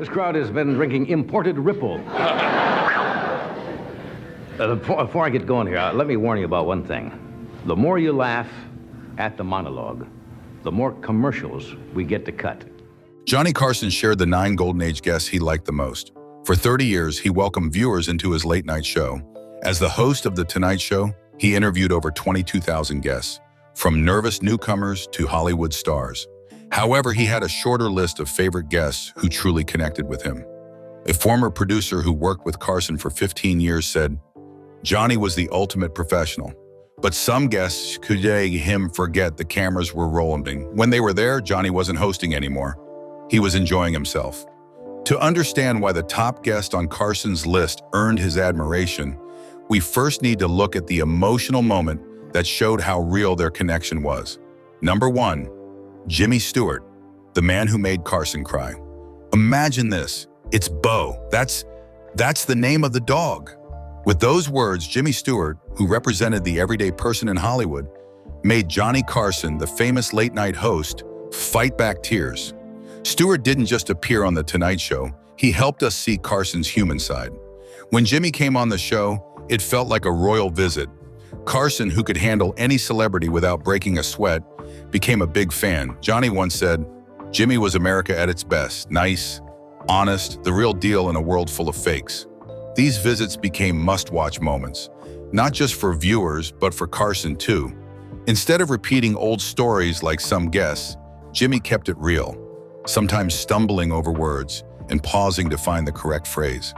This crowd has been drinking imported Ripple. Before I get going here, let me warn you about one thing. The more you laugh at the monologue, the more commercials we get to cut. Johnny Carson shared the 9 Golden Age guests he liked the most. For 30 years, he welcomed viewers into his late-night show. As the host of The Tonight Show, he interviewed over 22,000 guests, from nervous newcomers to Hollywood stars. However, he had a shorter list of favorite guests who truly connected with him. A former producer who worked with Carson for 15 years said, "Johnny was the ultimate professional, but some guests could make him forget the cameras were rolling. When they were there, Johnny wasn't hosting anymore. He was enjoying himself." To understand why the top guest on Carson's list earned his admiration, we first need to look at the emotional moment that showed how real their connection was. Number 1, Jimmy Stewart, the man who made Carson cry. Imagine this, it's Bo. That's the name of the dog. With those words, Jimmy Stewart, who represented the everyday person in Hollywood, made Johnny Carson, the famous late-night host, fight back tears. Stewart didn't just appear on The Tonight Show, he helped us see Carson's human side. When Jimmy came on the show, it felt like a royal visit. Carson, who could handle any celebrity without breaking a sweat, became a big fan. Johnny once said, "Jimmy was America at its best, nice, honest, the real deal in a world full of fakes." These visits became must-watch moments, not just for viewers, but for Carson too. Instead of repeating old stories like some guests, Jimmy kept it real, sometimes stumbling over words and pausing to find the correct phrase.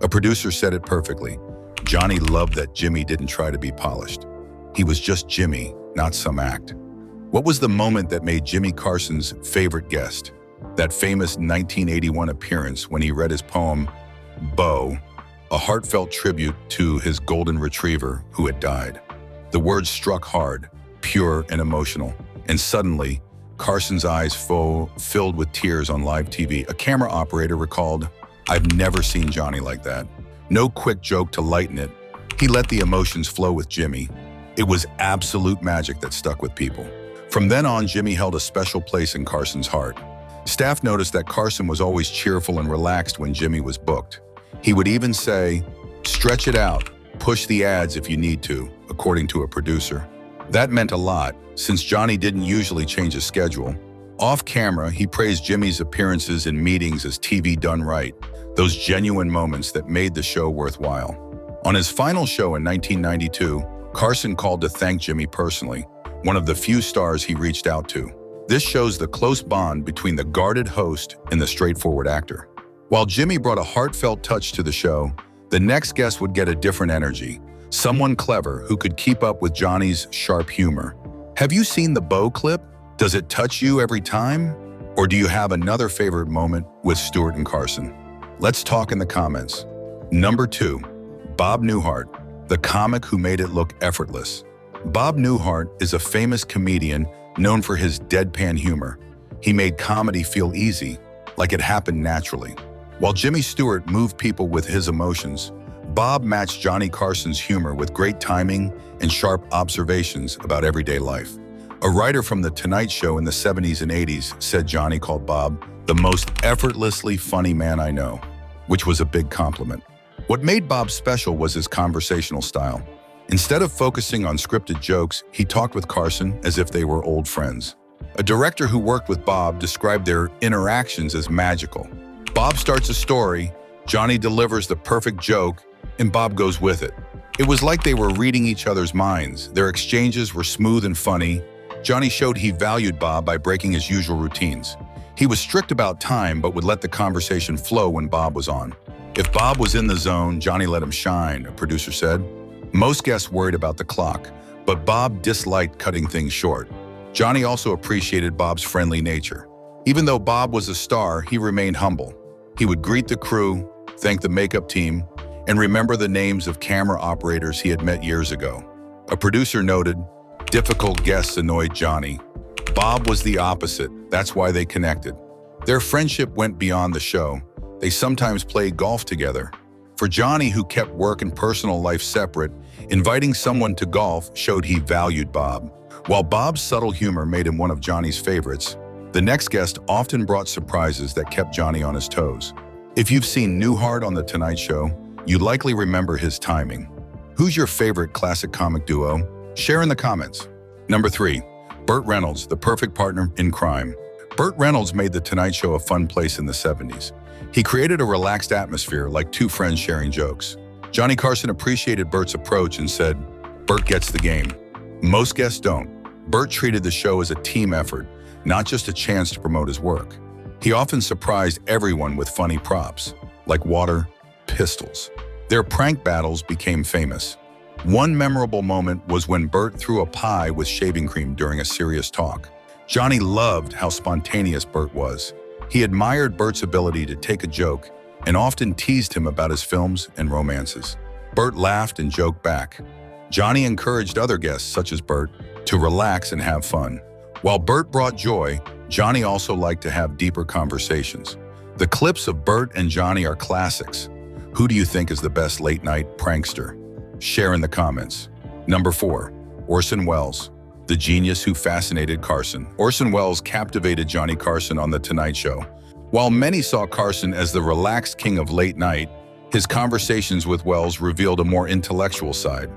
A producer said it perfectly. Johnny loved that Jimmy didn't try to be polished. He was just Jimmy, not some act. What was the moment that made Jimmy Carson's favorite guest? That famous 1981 appearance when he read his poem, Bo, a heartfelt tribute to his golden retriever who had died. The words struck hard, pure and emotional, and suddenly, Carson's eyes filled with tears on live TV. A camera operator recalled, "I've never seen Johnny like that." No quick joke to lighten it. He let the emotions flow with Jimmy. It was absolute magic that stuck with people. From then on, Jimmy held a special place in Carson's heart. Staff noticed that Carson was always cheerful and relaxed when Jimmy was booked. He would even say, "Stretch it out, push the ads if you need to," according to a producer. That meant a lot, since Johnny didn't usually change his schedule. Off camera, he praised Jimmy's appearances in meetings as TV done right, those genuine moments that made the show worthwhile. On his final show in 1992, Carson called to thank Jimmy personally, one of the few stars he reached out to. This shows the close bond between the guarded host and the straightforward actor. While Jimmy brought a heartfelt touch to the show, the next guest would get a different energy, someone clever who could keep up with Johnny's sharp humor. Have you seen the Bo clip? Does it touch you every time? Or do you have another favorite moment with Stewart and Carson? Let's talk in the comments. Number 2, Bob Newhart, the comic who made it look effortless. Bob Newhart is a famous comedian known for his deadpan humor. He made comedy feel easy, like it happened naturally. While Jimmy Stewart moved people with his emotions, Bob matched Johnny Carson's humor with great timing and sharp observations about everyday life. A writer from The Tonight Show in the 70s and 80s said Johnny called Bob the most effortlessly funny man I know, which was a big compliment. What made Bob special was his conversational style. Instead of focusing on scripted jokes, he talked with Carson as if they were old friends. A director who worked with Bob described their interactions as magical. Bob starts a story, Johnny delivers the perfect joke, and Bob goes with it. It was like they were reading each other's minds. Their exchanges were smooth and funny. Johnny showed he valued Bob by breaking his usual routines. He was strict about time, but would let the conversation flow when Bob was on. If Bob was in the zone, Johnny let him shine, a producer said. Most guests worried about the clock, but Bob disliked cutting things short. Johnny also appreciated Bob's friendly nature. Even though Bob was a star, he remained humble. He would greet the crew, thank the makeup team, and remember the names of camera operators he had met years ago. A producer noted, difficult guests annoyed Johnny. Bob was the opposite, that's why they connected. Their friendship went beyond the show. They sometimes played golf together. For Johnny, who kept work and personal life separate, inviting someone to golf showed he valued Bob. While Bob's subtle humor made him one of Johnny's favorites, the next guest often brought surprises that kept Johnny on his toes. If you've seen Newhart on The Tonight Show, you likely remember his timing. Who's your favorite classic comic duo? Share in the comments. Number 3. Burt Reynolds, the perfect partner in crime. Burt Reynolds made The Tonight Show a fun place in the 70s. He created a relaxed atmosphere like two friends sharing jokes. Johnny Carson appreciated Burt's approach and said, "Burt gets the game." Most guests don't. Burt treated the show as a team effort, not just a chance to promote his work. He often surprised everyone with funny props, like water, pistols. Their prank battles became famous. One memorable moment was when Burt threw a pie with shaving cream during a serious talk. Johnny loved how spontaneous Burt was. He admired Burt's ability to take a joke and often teased him about his films and romances. Burt laughed and joked back. Johnny encouraged other guests, such as Burt, to relax and have fun. While Burt brought joy, Johnny also liked to have deeper conversations. The clips of Burt and Johnny are classics. Who do you think is the best late-night prankster? Share in the comments. Number 4. Orson Welles, the genius who fascinated Carson. Orson Welles captivated Johnny Carson on The Tonight Show. While many saw Carson as the relaxed king of late night, his conversations with Welles revealed a more intellectual side.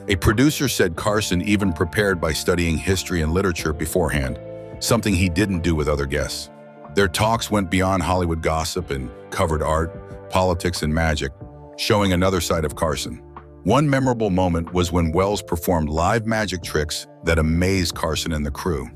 A producer said Carson even prepared by studying history and literature beforehand, something he didn't do with other guests. Their talks went beyond Hollywood gossip and covered art, politics, and magic, showing another side of Carson. One memorable moment was when Welles performed live magic tricks that amazed Carson and the crew.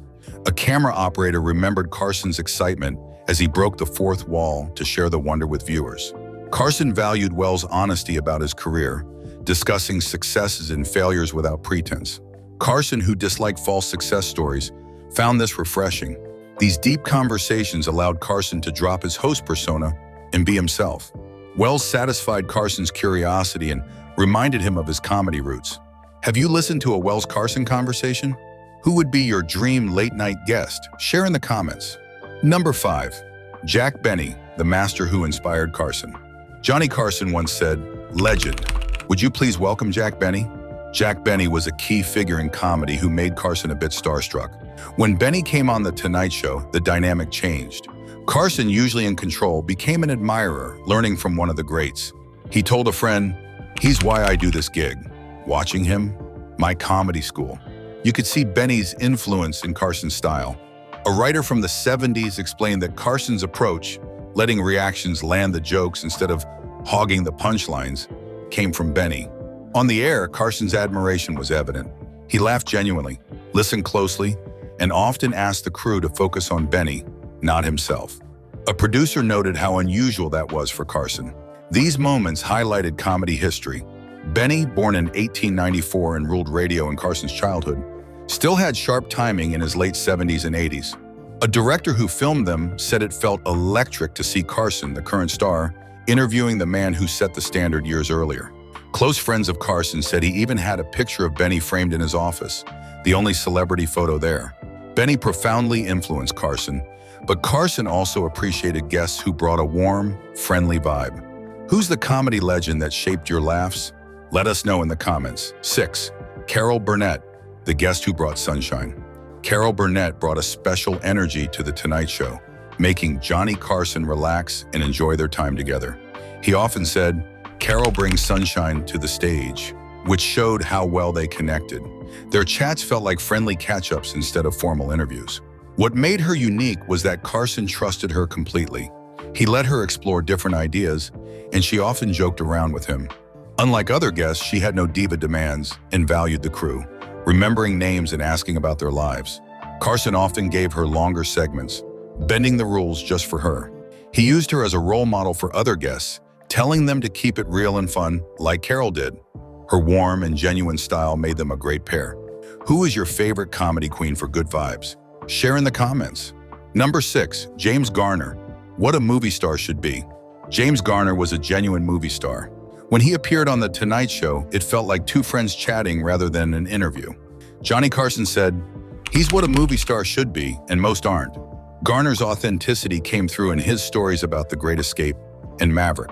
A camera operator remembered Carson's excitement as he broke the fourth wall to share the wonder with viewers. Carson valued Welles' honesty about his career, discussing successes and failures without pretense. Carson, who disliked false success stories, found this refreshing. These deep conversations allowed Carson to drop his host persona and be himself. Welles satisfied Carson's curiosity and reminded him of his comedy roots. Have you listened to a Welles-Carson conversation? Who would be your dream late-night guest? Share in the comments. Number 5. Jack Benny, the master who inspired Carson. Johnny Carson once said, "Legend. Would you please welcome Jack Benny?" Jack Benny was a key figure in comedy who made Carson a bit starstruck. When Benny came on The Tonight Show, the dynamic changed. Carson, usually in control, became an admirer, learning from one of the greats. He told a friend, "He's why I do this gig. Watching him, my comedy school." You could see Benny's influence in Carson's style. A writer from the 70s explained that Carson's approach, letting reactions land the jokes instead of hogging the punchlines, came from Benny. On the air, Carson's admiration was evident. He laughed genuinely, listened closely, and often asked the crew to focus on Benny, not himself. A producer noted how unusual that was for Carson. These moments highlighted comedy history. Benny, born in 1894 and ruled radio in Carson's childhood, still had sharp timing in his late 70s and 80s. A director who filmed them said it felt electric to see Carson, the current star, interviewing the man who set the standard years earlier. Close friends of Carson said he even had a picture of Benny framed in his office, the only celebrity photo there. Benny profoundly influenced Carson, but Carson also appreciated guests who brought a warm, friendly vibe. Who's the comedy legend that shaped your laughs? Let us know in the comments. 6. Carol Burnett, the guest who brought sunshine. Carol Burnett brought a special energy to The Tonight Show, making Johnny Carson relax and enjoy their time together. He often said, "Carol brings sunshine to the stage," which showed how well they connected. Their chats felt like friendly catch-ups instead of formal interviews. What made her unique was that Carson trusted her completely. He let her explore different ideas, and she often joked around with him. Unlike other guests, she had no diva demands and valued the crew, remembering names and asking about their lives. Carson often gave her longer segments, bending the rules just for her. He used her as a role model for other guests, telling them to keep it real and fun, like Carol did. Her warm and genuine style made them a great pair. Who is your favorite comedy queen for good vibes? Share in the comments. Number 6. James Garner. What a movie star should be. James Garner was a genuine movie star. When he appeared on The Tonight Show, it felt like two friends chatting rather than an interview. Johnny Carson said, "He's what a movie star should be, and most aren't." Garner's authenticity came through in his stories about The Great Escape and Maverick,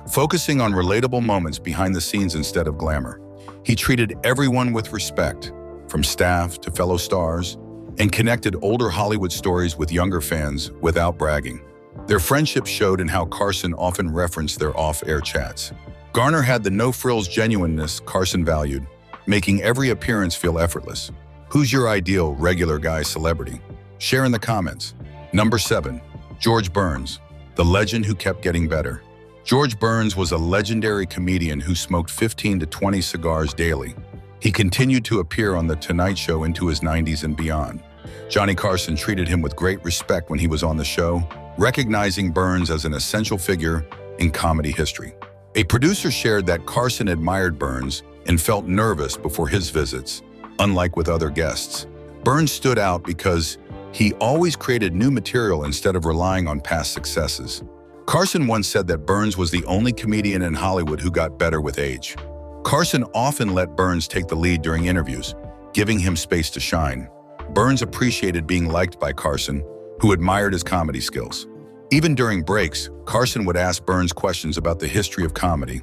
focusing on relatable moments behind the scenes instead of glamour. He treated everyone with respect, from staff to fellow stars, and connected older Hollywood stories with younger fans without bragging. Their friendship showed in how Carson often referenced their off-air chats. Garner had the no-frills genuineness Carson valued, making every appearance feel effortless. Who's your ideal regular guy celebrity? Share in the comments. Number 7. George Burns, the legend who kept getting better. George Burns was a legendary comedian who smoked 15 to 20 cigars daily. He continued to appear on The Tonight Show into his 90s and beyond. Johnny Carson treated him with great respect when he was on the show, recognizing Burns as an essential figure in comedy history. A producer shared that Carson admired Burns and felt nervous before his visits, unlike with other guests. Burns stood out because he always created new material instead of relying on past successes. Carson once said that Burns was the only comedian in Hollywood who got better with age. Carson often let Burns take the lead during interviews, giving him space to shine. Burns appreciated being liked by Carson, who admired his comedy skills. Even during breaks, Carson would ask Burns questions about the history of comedy.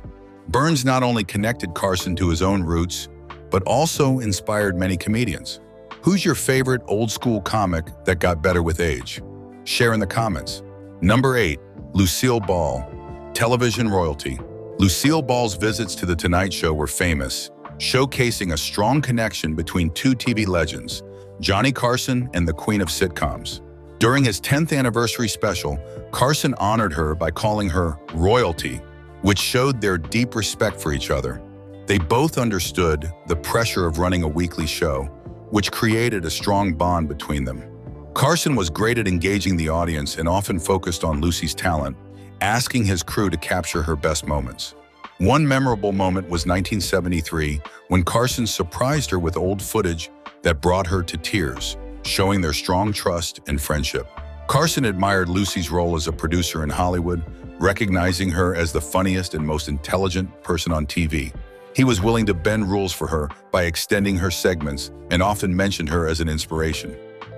Burns not only connected Carson to his own roots, but also inspired many comedians. Who's your favorite old-school comic that got better with age? Share in the comments. Number 8. Lucille Ball, television royalty. Lucille Ball's visits to The Tonight Show were famous, showcasing a strong connection between two TV legends, Johnny Carson and the Queen of Sitcoms. During his 10th anniversary special, Carson honored her by calling her royalty, which showed their deep respect for each other. They both understood the pressure of running a weekly show, which created a strong bond between them. Carson was great at engaging the audience and often focused on Lucy's talent, asking his crew to capture her best moments. One memorable moment was 1973, when Carson surprised her with old footage that brought her to tears, showing their strong trust and friendship. Carson admired Lucy's role as a producer in Hollywood, recognizing her as the funniest and most intelligent person on TV. He was willing to bend rules for her by extending her segments and often mentioned her as an inspiration.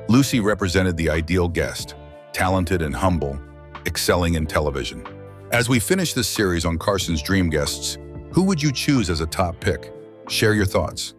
Lucy represented the ideal guest, talented and humble, excelling in television. As we finish this series on Carson's dream guests, who would you choose as a top pick? Share your thoughts.